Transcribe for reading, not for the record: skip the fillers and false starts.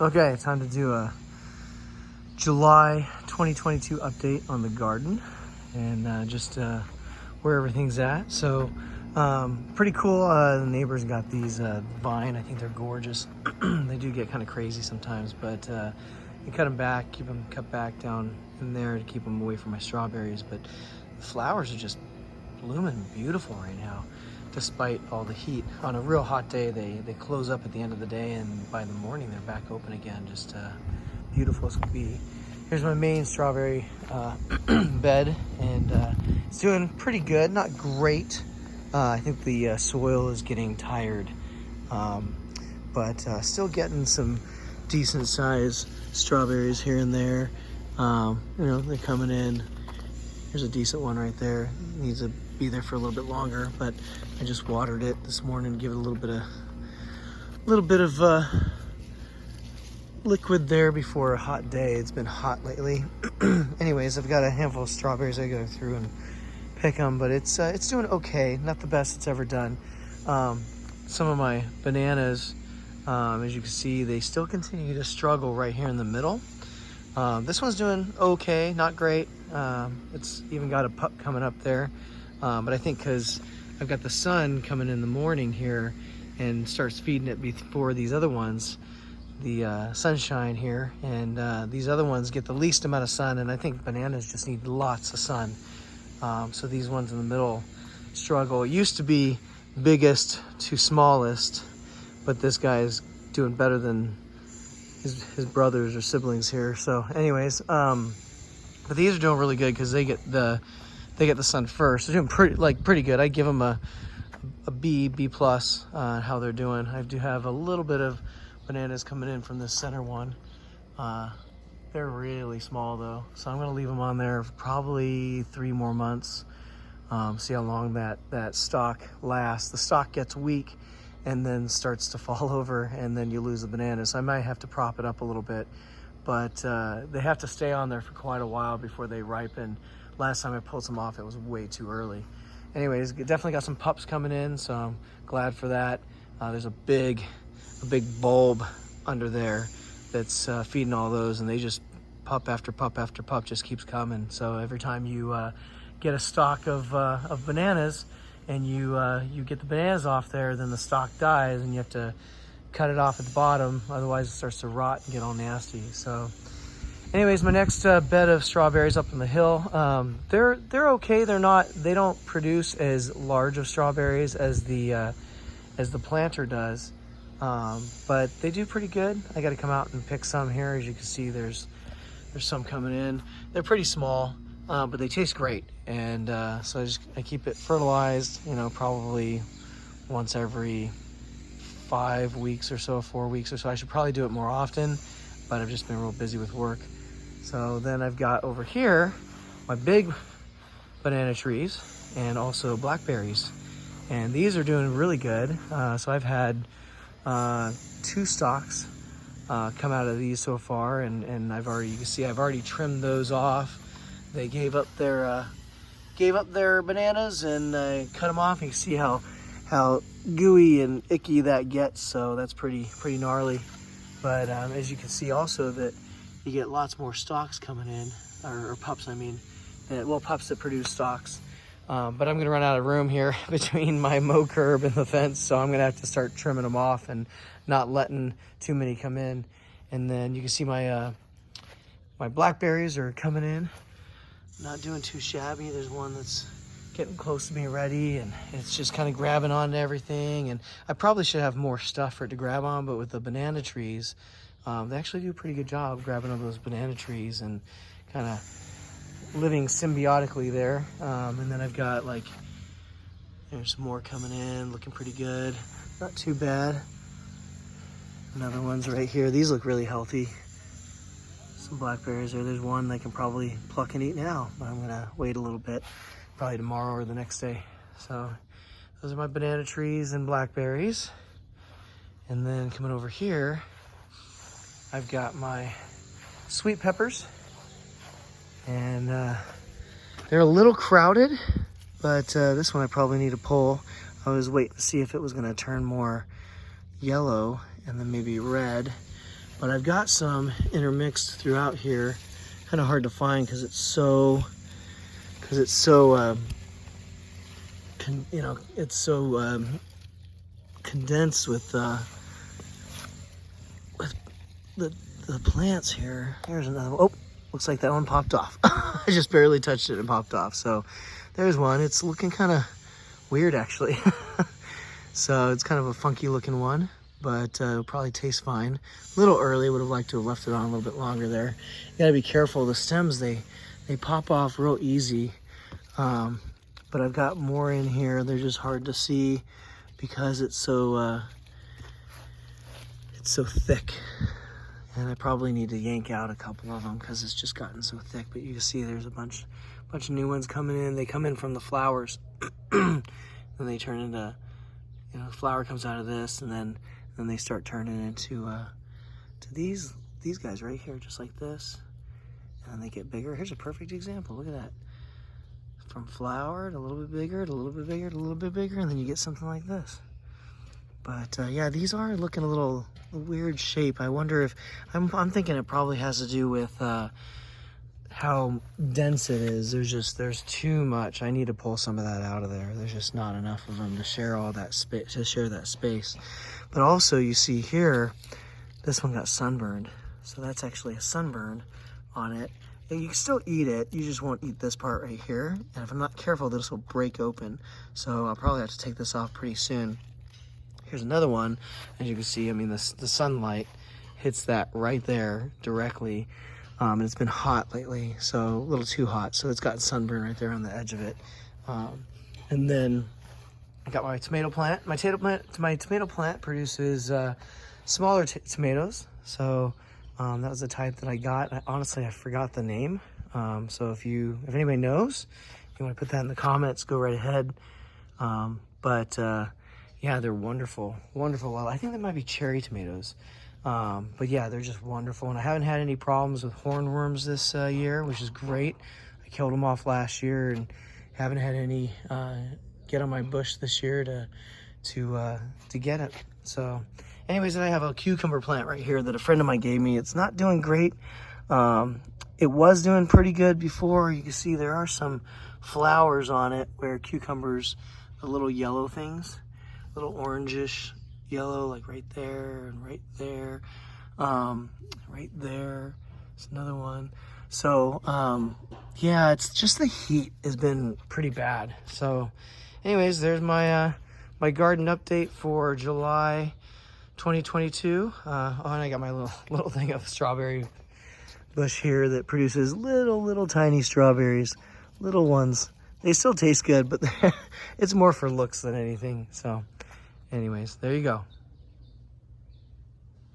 Okay, time to do a July 2022 update on the garden and just where everything's at. So pretty cool. The neighbors got these vine. I think they're gorgeous. They do get kind of crazy sometimes, but you cut them back, keep them cut back down in there to keep them away from my strawberries. But the flowers are just blooming beautiful right now, despite all the heat. On a real hot day, they close up at the end of the day, and by the morning they're back open again, just beautiful as could be. Here's my main strawberry bed, and it's doing pretty good, not great. I think the soil is getting tired, but still getting some decent sized strawberries here and there. You know, they're coming in. Here's a decent one right there. Needs to be there for a little bit longer, but I just watered it this morning, give it a little bit of liquid there before a hot day. It's been hot lately. Anyways, I've got a handful of strawberries. I go through and pick them, but it's doing okay. Not the best it's ever done. Some of my bananas, as you can see, they still continue to struggle right here in the middle. This one's doing okay, not great. It's even got a pup coming up there, but I think because I've got the sun coming in the morning here and starts feeding it before these other ones, the sunshine here, and these other ones get the least amount of sun, and I think bananas just need lots of sun. So these ones in the middle struggle. It used to be biggest to smallest, but this guy is doing better than his brothers or siblings here. So anyways, but these are doing really good because they get the sun first. They're doing pretty good. I give them a B plus on how they're doing. I do have a little bit of bananas coming in from this center one. They're really small though, so I'm gonna leave them on there for probably 3 more months. See how long that stalk lasts. The stalk gets weak and then starts to fall over, and then you lose the bananas. So I might have to prop it up a little bit, but they have to stay on there for quite a while before they ripen. Last time I pulled some off, it was way too early. Anyways, definitely got some pups coming in, so I'm glad for that. There's a big bulb under there that's feeding all those, and they just pup after pup after pup just keeps coming. So every time you get a stalk of bananas and you get the bananas off there, then the stalk dies and you have to cut it off at the bottom, otherwise it starts to rot and get all nasty. So anyways, my next bed of strawberries up on the hill, they're okay. They don't produce as large of strawberries as the planter does, but they do pretty good. I got to come out and pick some here. As you can see, there's some coming in. They're pretty small, but they taste great, and so I keep it fertilized, you know, probably once every 5 weeks or so, 4 weeks or so. I should probably do it more often, but I've just been real busy with work. So then I've got over here my big banana trees and also blackberries, and these are doing really good. So I've had 2 stalks come out of these so far, and you can see I've already trimmed those off. They gave up their bananas, and I cut them off. You can see how gooey and icky that gets, so that's pretty gnarly. But as you can see also that you get lots more stalks coming in, or pups, I mean, well, pups that produce stalks. But I'm gonna run out of room here between my mow curb and the fence, so I'm gonna have to start trimming them off and not letting too many come in. And then you can see my blackberries are coming in, not doing too shabby. There's one that's getting close to being ready, and it's just kind of grabbing onto everything. And I probably should have more stuff for it to grab on, but with the banana trees, they actually do a pretty good job grabbing on those banana trees and kind of living symbiotically there. And then I've got there's some more coming in, looking pretty good, not too bad. Another one's right here. These look really healthy. Some blackberries there. There's one I can probably pluck and eat now, but I'm gonna wait a little bit, probably tomorrow or the next day. So those are my banana trees and blackberries. And then coming over here, I've got my sweet peppers, and they're a little crowded, but this one I probably need to pull. I was waiting to see if it was gonna turn more yellow and then maybe red, But I've got some intermixed throughout here. Kind of hard to find because it's so, it's so condensed with the plants here. Here's another one. Oh, looks like that one popped off. I just barely touched it and popped off. So there's one. It's looking kind of weird actually. So it's kind of a funky looking one, but it'll probably taste fine. A little early, would have liked to have left it on a little bit longer there. You gotta be careful, the stems, they pop off real easy. But I've got more in here. They're just hard to see because it's so thick. And I probably need to yank out a couple of them because it's just gotten so thick. But you can see there's a bunch of new ones coming in. They come in from the flowers. And they turn into, the flower comes out of this, and then they start turning into to these guys right here, just like this. And then they get bigger. Here's a perfect example. Look at that. From flower to a little bit bigger, to a little bit bigger, to a little bit bigger, and then you get something like this. But yeah, these are looking a little weird shape. I wonder if, I'm thinking it probably has to do with how dense it is. There's too much. I need to pull some of that out of there. There's just not enough of them to share all that space, But also you see here, this one got sunburned. So that's actually a sunburn on it. And you can still eat it, you just won't eat this part right here. And if I'm not careful, this will break open. So I'll probably have to take this off pretty soon. Here's another one. As you can see, I mean, the sunlight hits that right there directly. And it's been hot lately, so a little too hot. So it's got sunburn right there on the edge of it. And then I got my tomato plant. My tomato plant produces smaller tomatoes. So that was the type that I got. Honestly, I forgot the name. So if anybody knows, if you want to put that in the comments, go right ahead. Yeah, they're wonderful. Well, I think they might be cherry tomatoes. But yeah, they're just wonderful. And I haven't had any problems with hornworms this year, which is great. I killed them off last year and haven't had any get on my bush this year to get it. So anyways, then I have a cucumber plant right here that a friend of mine gave me. It's not doing great. It was doing pretty good before. You can see there are some flowers on it where cucumbers, the little yellow things, little orangish yellow, like right there and right there, right there. There's another one. So yeah, it's just the heat has been pretty bad. So anyways, there's my my garden update for July 2022. Oh, and I got my little thing of strawberry bush here that produces little tiny strawberries, little ones. They still taste good, but it's more for looks than anything. So anyways, there you go.